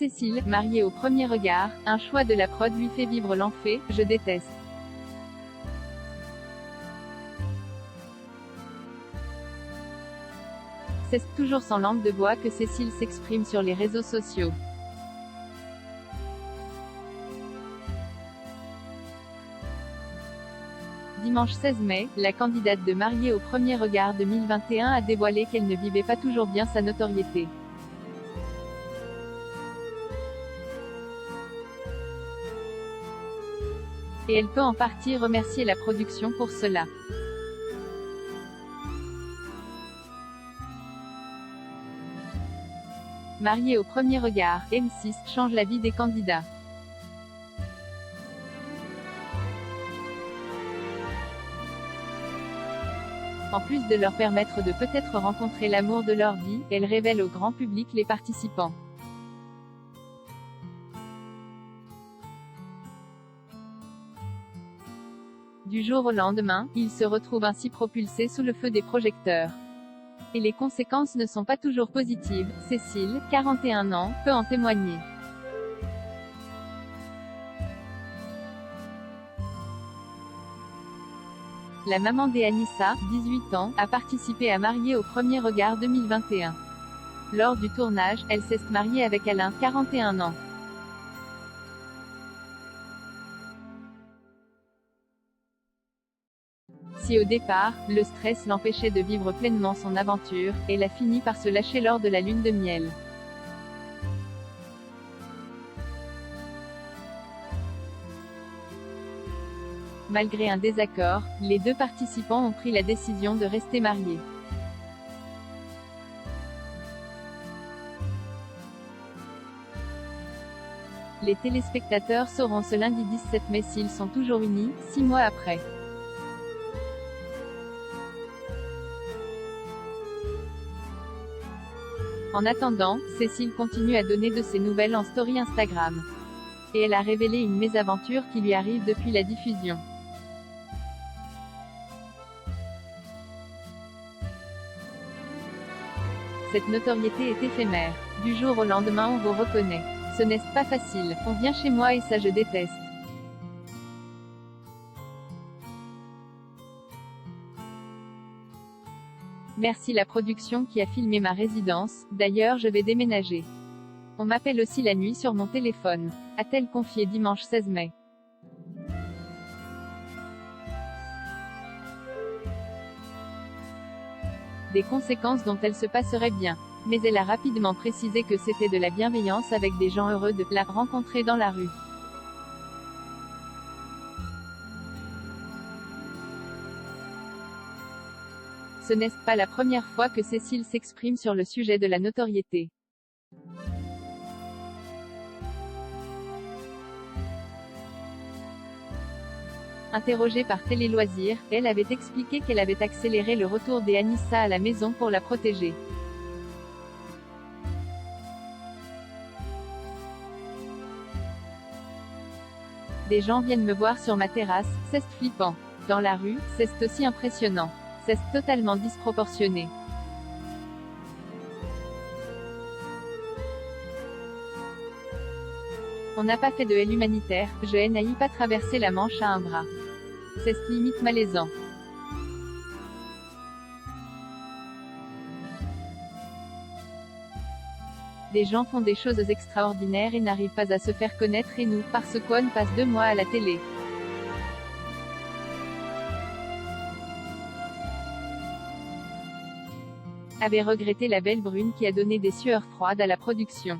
Cécile, mariée au premier regard, un choix de la prod lui fait vivre l'enfer, je déteste. C'est toujours sans langue de bois que Cécile s'exprime sur les réseaux sociaux. Dimanche 16 mai, la candidate de Mariée au premier regard 2021 a dévoilé qu'elle ne vivait pas toujours bien sa notoriété. Et elle peut en partie remercier la production pour cela. Mariée au premier regard, M6 change la vie des candidats. En plus de leur permettre de peut-être rencontrer l'amour de leur vie, elle révèle au grand public les participants. Du jour au lendemain, ils se retrouvent ainsi propulsés sous le feu des projecteurs. Et les conséquences ne sont pas toujours positives. Cécile, 41 ans, peut en témoigner. La maman d'Anissa, 18 ans, a participé à Mariée au premier regard 2021. Lors du tournage, elle s'est mariée avec Alain, 41 ans. Si au départ, le stress l'empêchait de vivre pleinement son aventure, elle a fini par se lâcher lors de la lune de miel. Malgré un désaccord, les deux participants ont pris la décision de rester mariés. Les téléspectateurs sauront ce lundi 17 mai s'ils sont toujours unis, 6 mois après. En attendant, Cécile continue à donner de ses nouvelles en story Instagram. Et elle a révélé une mésaventure qui lui arrive depuis la diffusion. Cette notoriété est éphémère. Du jour au lendemain on vous reconnaît. Ce n'est pas facile, on vient chez moi et ça je déteste. Merci la production qui a filmé ma résidence, d'ailleurs je vais déménager. On m'appelle aussi la nuit sur mon téléphone. A-t-elle confié dimanche 16 mai. Des conséquences dont elle se passerait bien. Mais elle a rapidement précisé que c'était de la bienveillance avec des gens heureux de la rencontrer dans la rue. Ce n'est pas la première fois que Cécile s'exprime sur le sujet de la notoriété. Interrogée par Télé Loisirs, elle avait expliqué qu'elle avait accéléré le retour d'Anissa à la maison pour la protéger. Des gens viennent me voir sur ma terrasse, c'est flippant. Dans la rue, c'est aussi impressionnant. C'est totalement disproportionné. On n'a pas fait de haine humanitaire, je n'ai pas traversé la Manche à un bras. C'est limite malaisant. Des gens font des choses extraordinaires et n'arrivent pas à se faire connaître et nous, parce qu'on passe 2 mois à la télé. Avait regretté la belle brune qui a donné des sueurs froides à la production.